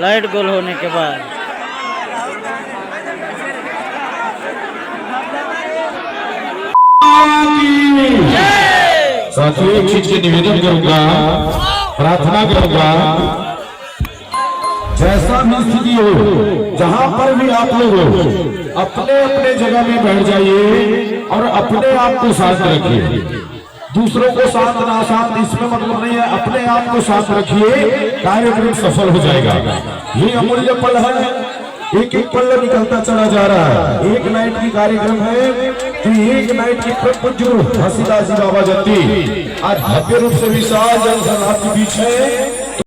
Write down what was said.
Light गोल होने के बाद साथियों एक चीज के निवेदन करूंगा, प्रार्थना करूंगा, जैसा भी स्थिति हो, जहां पर भी आप लोग हो, अपने अपने जगह में बैठ जाइए और अपने आप को शांत रखिए। दूसरों को शांत ना शांत इसमें मतलब नहीं है, अपने आप को शांत रखिए, कार्यक्रम सफल हो जाएगा। ये अमूल्य पल है, एक एक पल निकलता चला जा रहा है। एक नाइट की कार्यक्रम है, तो एक नाइट की पूज्य हंसीदास जी बाबा जत्ती आज भव्य रूप से विशाल जनसभा के बीच है।